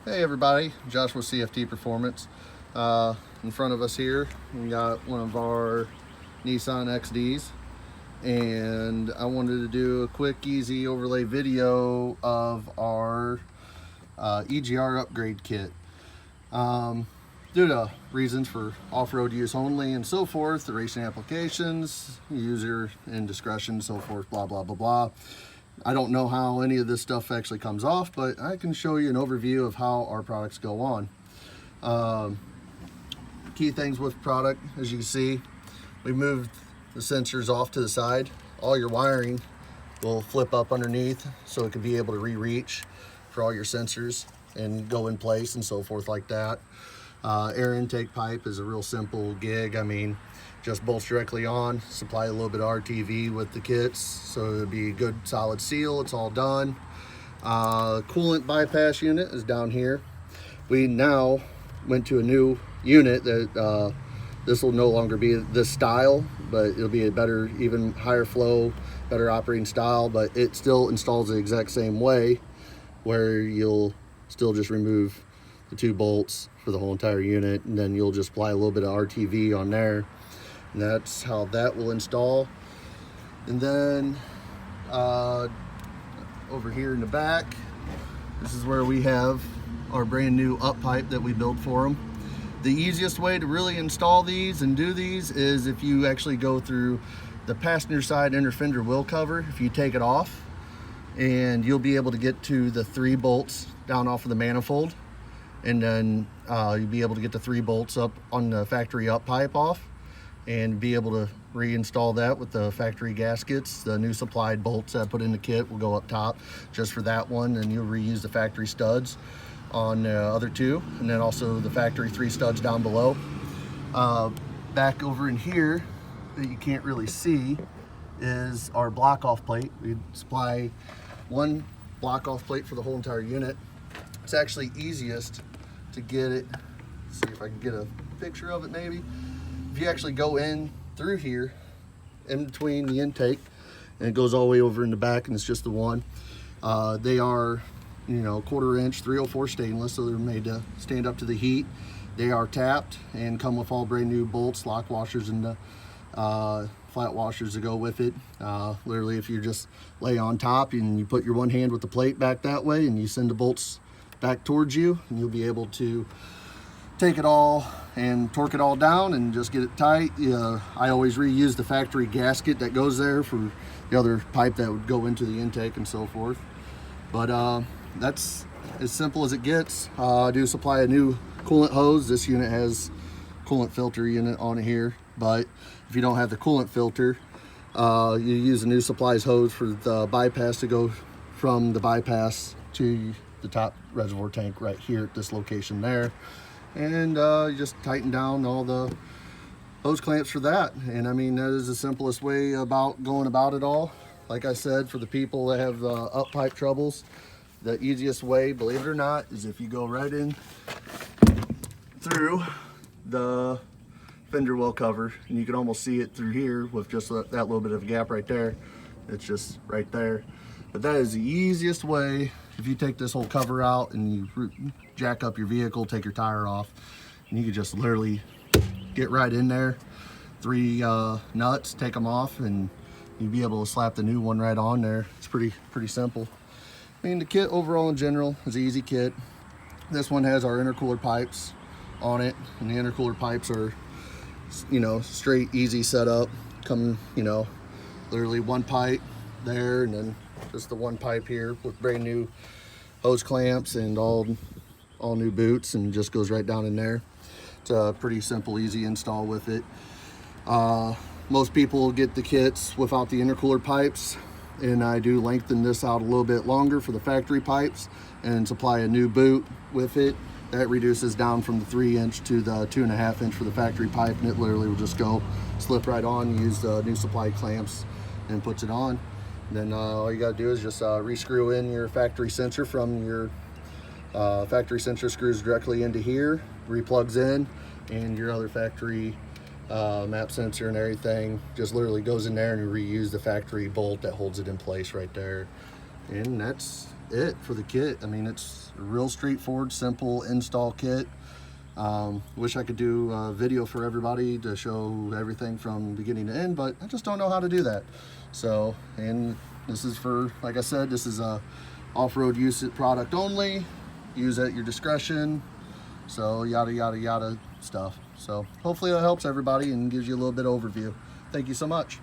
Hey everybody, Josh with CFT Performance. In front of us here, we got one of our Nissan XDs, and I wanted to do a quick, easy overlay video of our EGR upgrade kit. Due to reasons for off-road use only and so forth, the racing applications, user indiscretion, so forth, blah, blah, blah, blah. I don't know how any of this stuff actually comes off, but I can show you an overview of how our products go on. Key things with product, as you can see, we moved the sensors off to the side. All your wiring will flip up underneath so it can be able to re-reach for all your sensors and go in place and so forth like that. Air intake pipe is a real simple gig. I mean, just bolts directly on, supply a little bit of RTV with the kits, so it'll be a good solid seal. It's all done. Coolant bypass unit is down here. We now went to a new unit that this will no longer be this style, but it'll be a better, even higher flow, better operating style, but it still installs the exact same way, where you'll still just remove the 2 bolts for the whole entire unit, and then you'll just apply a little bit of RTV on there. And that's how that will install. And then over here in the back, this is where we have our brand new up pipe that we built for them. The easiest way to really install these and do these is if you actually go through the passenger side inner fender wheel cover. If you take it off, and you'll be able to get to the 3 bolts down off of the manifold, and then you'll be able to get the 3 bolts up on the factory up pipe off and be able to reinstall that with the factory gaskets. The new supplied bolts that I put in the kit will go up top just for that one, and you'll reuse the factory studs on the other 2, and then also the factory 3 studs down below. Back over in here that you can't really see is our block off plate. We supply 1 block off plate for the whole entire unit. It's actually easiest to get it, see if I can get a picture of it maybe. If you actually go in through here, in between the intake, and it goes all the way over in the back, and it's just the one. They are, 1/4 inch 304 stainless, so they're made to stand up to the heat. They are tapped and come with all brand new bolts, lock washers, and the flat washers to go with it. Literally, if you just lay on top and you put your one hand with the plate back that way and you send the bolts back towards you, and you'll be able to take it all and torque it all down and just get it tight. I always reuse the factory gasket that goes there for the other pipe that would go into the intake and so forth. But that's as simple as it gets. I do supply a new coolant hose. This unit has coolant filter unit on it here, but if you don't have the coolant filter, you use a new supplies hose for the bypass to go from the bypass to the top reservoir tank right here at this location there. And you just tighten down all the hose clamps for that. And I mean, that is the simplest way about going about it all. Like I said, for the people that have up pipe troubles, the easiest way, believe it or not, is if you go right in through the fender well cover, and you can almost see it through here with just that little bit of a gap right there. It's just right there. But that is the easiest way. If you take this whole cover out and you jack up your vehicle, take your tire off, and you can just literally get right in there, 3 nuts, take them off, and you'll be able to slap the new one right on there. It's pretty simple. I mean, the kit overall in general is an easy kit. This one has our intercooler pipes on it, and the intercooler pipes are, straight, easy setup. Come, literally 1 pipe there, and then just the 1 pipe here with brand new hose clamps and all new boots, and just goes right down in there. It's a pretty simple, easy install with it. Most people get the kits without the intercooler pipes, and I do lengthen this out a little bit longer for the factory pipes and supply a new boot with it. That reduces down from the 3 inch to the 2.5 inch for the factory pipe, and it literally will just go slip right on. Use the new supplied clamps and puts it on. Then all you got to do is just re-screw in your factory sensor from your factory sensor, screws directly into here, re-plugs in, and your other factory map sensor and everything just literally goes in there, and you reuse the factory bolt that holds it in place right there. And that's it for the kit. I mean, it's a real straightforward, simple install kit. Wish I could do a video for everybody to show everything from beginning to end, but I just don't know how to do that. So, and this is for, like I said, this is a off-road use product only, use at your discretion, so yada yada yada stuff. So hopefully that helps everybody and gives you a little bit of overview. Thank you so much.